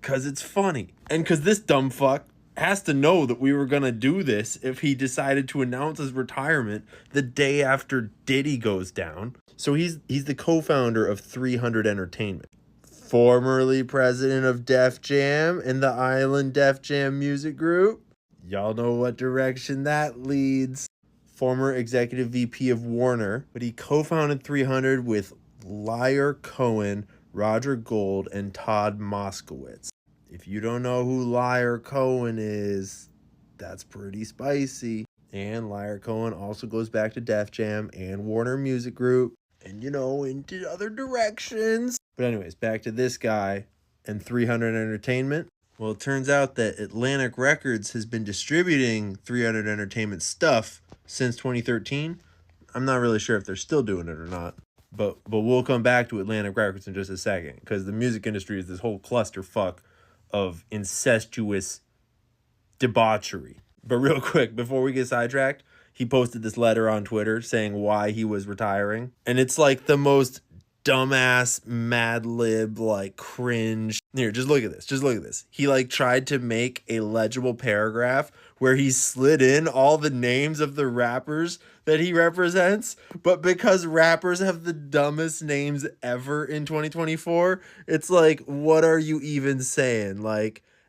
Because it's funny. And because this dumb fuck has to know that we were going to do this if he decided to announce his retirement the day after Diddy goes down. So he's the co-founder of 300 Entertainment. Formerly president of Def Jam and the Island Def Jam music group. Y'all know what direction that leads. Former executive VP of Warner, but he co-founded 300 with Liar Cohen, Roger Gold, and Todd Moskowitz. If you don't know who Liar Cohen is, that's pretty spicy. And Liar Cohen also goes back to Def Jam and Warner Music Group and, into other directions. But anyways, back to this guy and 300 Entertainment. Well, it turns out that Atlantic Records has been distributing 300 Entertainment stuff since 2013. I'm not really sure if they're still doing it or not. But we'll come back to Atlantic Records in just a second, because the music industry is this whole clusterfuck of incestuous debauchery. But real quick, before we get sidetracked, he posted this letter on Twitter saying why he was retiring. And it's like the most dumbass, Mad Lib, cringe. Here, just look at this. He tried to make a legible paragraph where he slid in all the names of the rappers that he represents. But because rappers have the dumbest names ever in 2024, it's like, what are you even saying?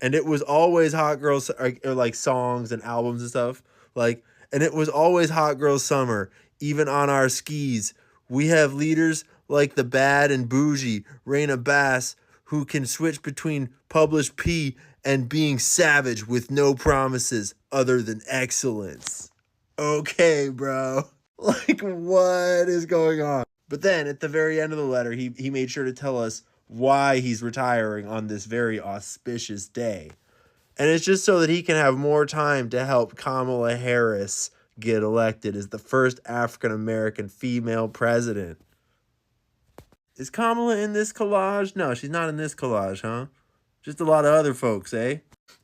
And it was always Hot Girls, or songs and albums and stuff. And it was always Hot Girl Summer, even on our skis. We have leaders like the Bad and Bougie, Raina Bass, who can switch between published P and being savage with no promises other than excellence. Okay, bro. What is going on? But then at the very end of the letter, he made sure to tell us why he's retiring on this very auspicious day. And it's just so that he can have more time to help Kamala Harris get elected as the first African-American female president. Is Kamala in this collage? No, she's not in this collage, huh? Just a lot of other folks, eh?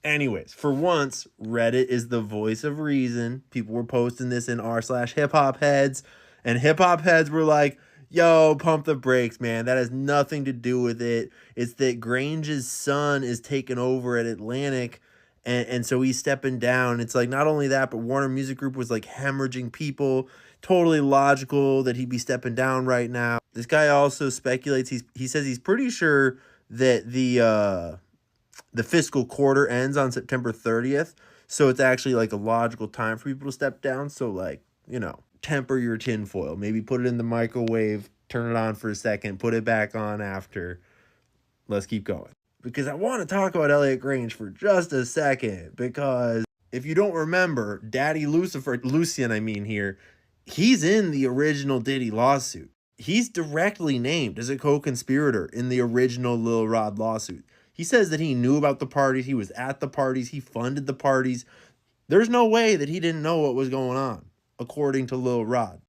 Anyways, for once, Reddit is the voice of reason. People were posting this in r/hip-hop heads, and hip-hop heads were like, yo, pump the brakes, man. That has nothing to do with it. It's that Grange's son is taking over at Atlantic, and so he's stepping down. It's like, not only that, but Warner Music Group was hemorrhaging people. Totally logical that he'd be stepping down right now. This guy also speculates, he says he's pretty sure that the fiscal quarter ends on September 30th. So it's actually a logical time for people to step down. So temper your tinfoil. Maybe put it in the microwave, turn it on for a second, put it back on after. Let's keep going. Because I want to talk about Elliot Grange for just a second. Because if you don't remember, Daddy Lucian here, he's in the original Diddy lawsuit. He's directly named as a co-conspirator in the original Lil Rod lawsuit. He says that he knew about the parties, he was at the parties, he funded the parties. There's no way that he didn't know what was going on, according to Lil Rod.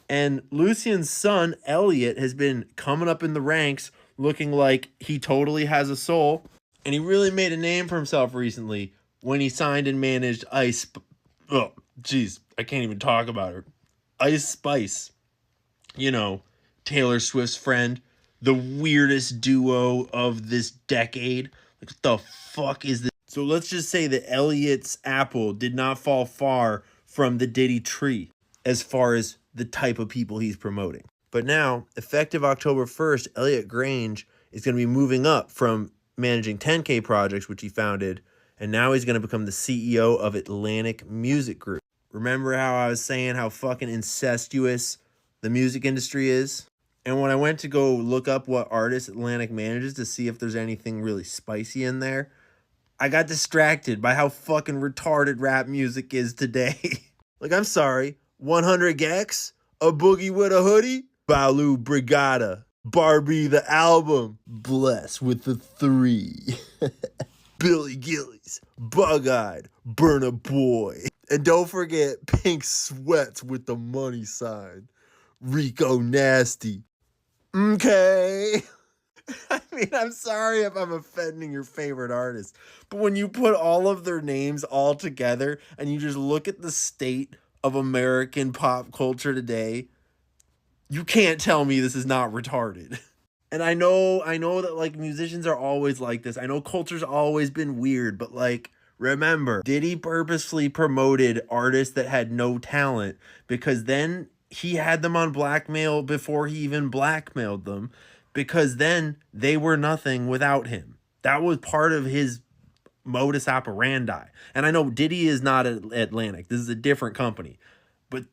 And Lucian's son, Elliot, has been coming up in the ranks looking like he totally has a soul. And he really made a name for himself recently when he signed and managed I can't even talk about her. Ice Spice. Taylor Swift's friend. The weirdest duo of this decade. What the fuck is this? So let's just say that Elliot's apple did not fall far from the Diddy tree as far as the type of people he's promoting. But now, effective October 1st, Elliot Grange is going to be moving up from managing 10K Projects, which he founded, and now he's going to become the CEO of Atlantic Music Group. Remember how I was saying how fucking incestuous the music industry is? And when I went to go look up what artists Atlantic manages to see if there's anything really spicy in there, I got distracted by how fucking retarded rap music is today. I'm sorry, 100 Gex? A Boogie with a Hoodie? Balu Brigada. Barbie the album. Bless with the 3. Billy Gillies. Bug-Eyed. Burna Boy. And don't forget Pink Sweats with the money sign. Rico Nasty. Okay. I'm sorry if I'm offending your favorite artist, but when you put all of their names all together and you just look at the state of American pop culture today, you can't tell me this is not retarded. And I know that like musicians are always like this. I know culture's always been weird, but like remember, Diddy purposefully promoted artists that had no talent because then he had them on blackmail before he even blackmailed them because then they were nothing without him. That was part of his modus operandi. And I know Diddy is not Atlantic. This is a different company. But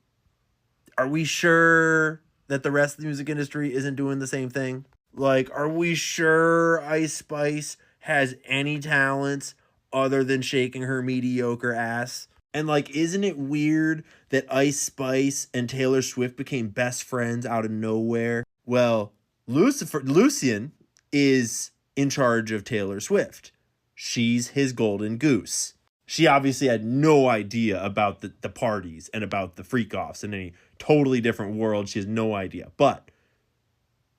are we sure that the rest of the music industry isn't doing the same thing? Like, are we sure Ice Spice has any talents other than shaking her mediocre ass? And like, isn't it weird that Ice Spice and Taylor Swift became best friends out of nowhere? Well, Lucian is in charge of Taylor Swift. She's his golden goose. She obviously had no idea about the parties and about the freak offs in any totally different world. She has no idea. But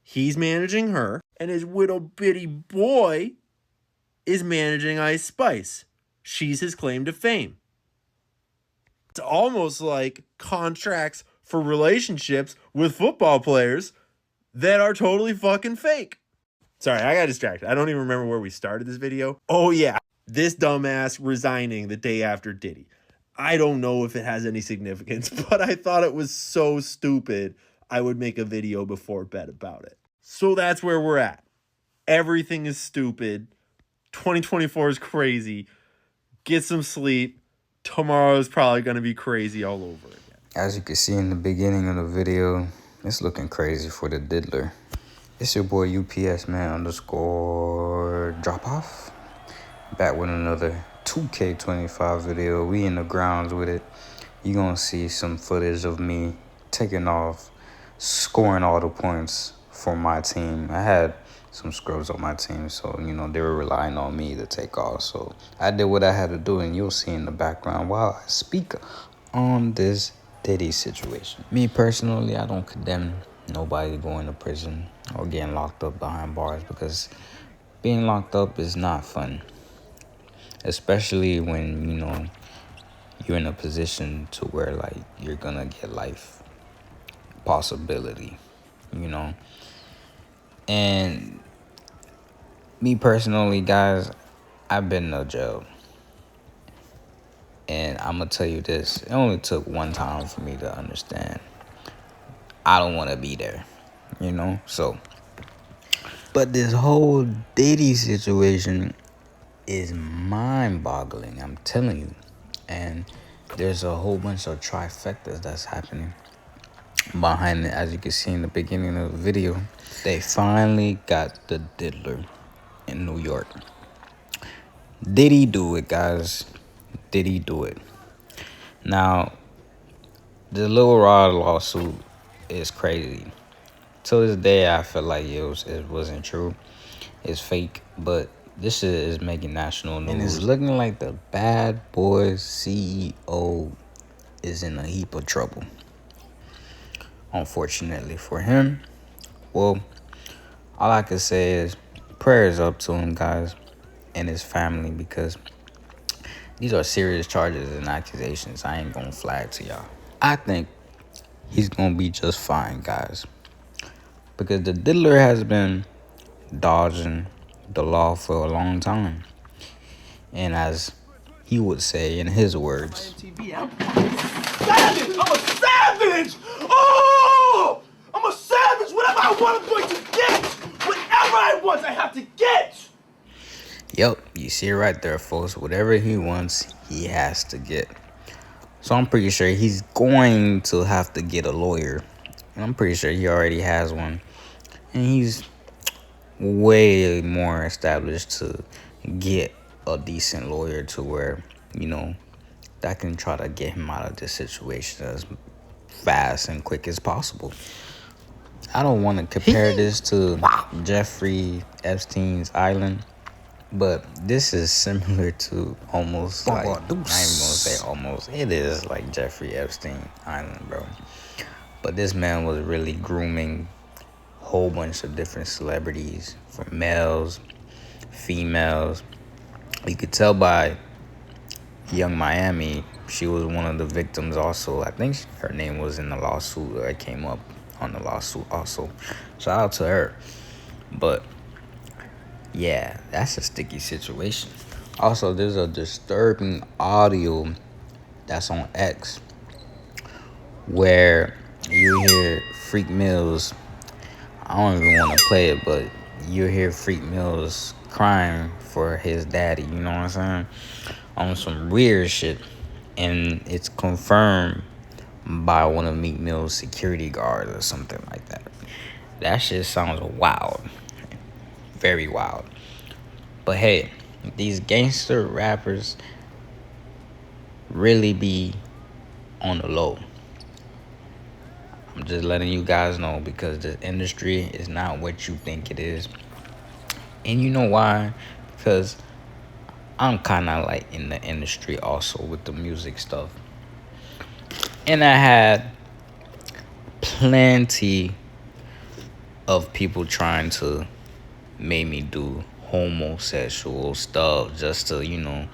he's managing her, and his little bitty boy is managing Ice Spice. She's his claim to fame. It's almost like contracts for relationships with football players that are totally fucking fake. Sorry, I got distracted. I don't even remember where we started this video. Oh, yeah. This dumbass resigning the day after Diddy. I don't know if it has any significance, but I thought it was so stupid I would make a video before bed about it. So that's where we're at. Everything is stupid. 2024 is crazy. Get some sleep. Tomorrow is probably going to be crazy all over again. As you can see in the beginning of the video, it's looking crazy for the diddler. It's your boy UPS man underscore drop off. Back with another 2K25 video. We in the grounds with it. You gonna see some footage of me taking off, scoring all the points for my team. I had some scrubs on my team, so you know they were relying on me to take off. So I did what I had to do, and you'll see in the background while I speak on this Diddy situation. Me personally, I don't condemn nobody going to prison or getting locked up behind bars, because being locked up is not fun, especially when you know you're in a position to where like you're gonna get life possibility, you know. And me personally, guys, I've been to jail, and I'm gonna tell you this: it only took one time for me to understand I don't want to be there, you know. So but this whole Diddy situation is mind-boggling, I'm telling you. And there's a whole bunch of trifectas that's happening behind it. As you can see in the beginning of the video, they finally got the diddler in New York. Did he do it, guys? Did he do it? Now, the Lil Rod lawsuit is crazy. To this day, I feel like it wasn't true. It's fake, but this shit is making national news. And it's looking like the Bad Boys CEO is in a heap of trouble. Unfortunately for him, well, all I can say is prayers up to him, guys, and his family, because these are serious charges and accusations. I ain't gonna flag to y'all. I think he's gonna be just fine, guys, because the diddler has been dodging the law for a long time. And as he would say in his words, I'm a savage! Oh! I'm a savage! Whatever I want, I'm going to get! Whatever I want, I have to get! yep, you see it right there, folks. Whatever he wants, he has to get. So I'm pretty sure he's going to have to get a lawyer. And I'm pretty sure he already has one. And he's way more established to get a decent lawyer to where, you know, that can try to get him out of this situation as fast and quick as possible. I don't want to compare this to Jeffrey Epstein's island, but this is similar to almost like, not even gonna say almost, it is like Jeffrey Epstein island, bro. But this man was really grooming a whole bunch of different celebrities, from males, females. You could tell by Young Miami, she was one of the victims also. I think her name was in the lawsuit, or it came up on the lawsuit also. Shout out to her. But yeah, that's a sticky situation. Also, there's a disturbing audio that's on X where you hear Freak Mills. I don't even want to play it, but you hear Freak Mills crying for his daddy. You know what I'm saying? On some weird shit, and it's confirmed by one of Meek Mill's security guards or something like that. That shit sounds wild, very wild. But hey, these gangster rappers really be on the low. I'm just letting you guys know because the industry is not what you think it is. And you know why? Because I'm kind of like in the industry also with the music stuff. And I had plenty of people trying to make me do homosexual stuff just to,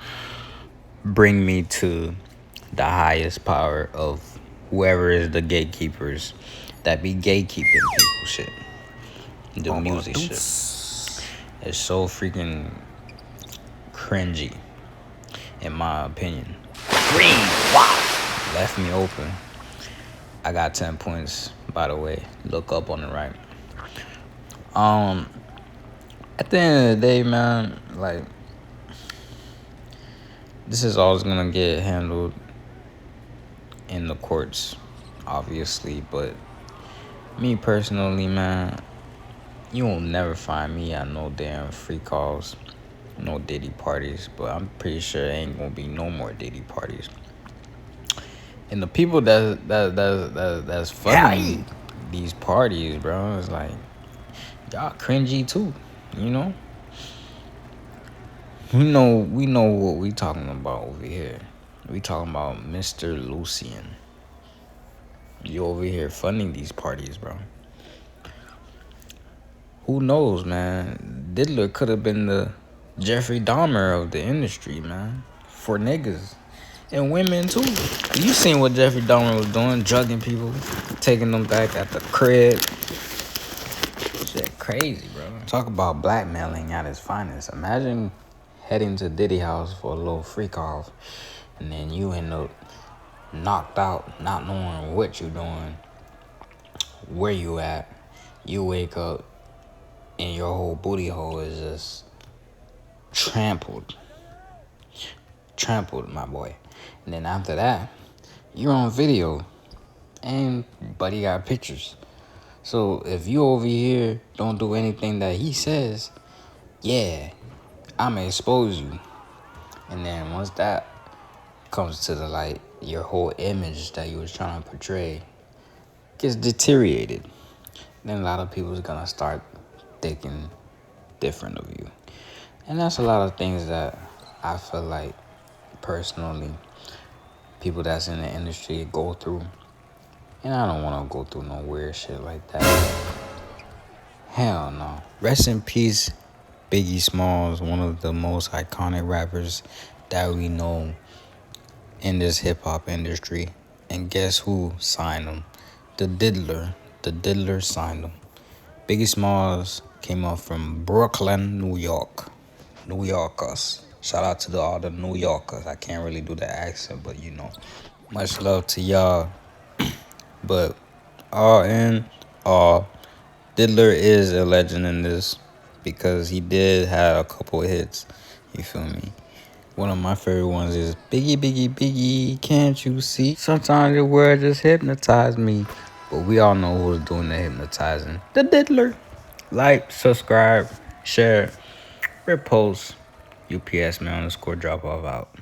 bring me to the highest power of whoever is the gatekeepers that be gatekeeping people shit. The music shit. It's so freaking cringy, in my opinion. Green, wow. Left me open. I got 10 points, by the way. Look up on the right. At the end of the day, man, like, this is always gonna get handled in the courts, obviously, but me personally, man, you will never find me at no damn free calls, no Diddy parties, but I'm pretty sure there ain't gonna be no more Diddy parties. And the people that's funding these parties, bro, it's like, y'all cringy too, you know? We know what we talking about over here. We talking about Mr. Lucian. You over here funding these parties, bro. Who knows, man? Diddler could have been the Jeffrey Dahmer of the industry, man. For niggas. And women, too. You seen what Jeffrey Dahmer was doing? Drugging people. Taking them back at the crib. Shit crazy, bro. Talk about blackmailing at its finest. Imagine heading to Diddy house for a little freak off. And then you end up knocked out, not knowing what you doing. Where you at. You wake up. And your whole booty hole is just trampled. Trampled, my boy. And then after that, you're on video. And buddy got pictures. So if you over here don't do anything that he says, yeah, I'ma expose you. And then once that comes to the light, your whole image that you was trying to portray gets deteriorated. Then a lot of people's gonna start thinking different of you. And that's a lot of things that I feel like personally people that's in the industry go through. And I don't want to go through no weird shit like that. Hell no. Rest in peace, Biggie Smalls, one of the most iconic rappers that we know in this hip-hop industry. And guess who signed him? The Diddler. The Diddler signed him. Biggie Smalls came up from Brooklyn, New York. New Yorkers. Shout out to all the New Yorkers. I can't really do the accent, but much love to y'all. But all in all, Diddler is a legend in this because he did have a couple of hits. You feel me? One of my favorite ones is Biggie, Biggie, Biggie, can't you see? Sometimes the word just hypnotized me. But we all know who's doing the hypnotizing. The Diddler. Like, subscribe, share, repost. UPS man _ drop off out.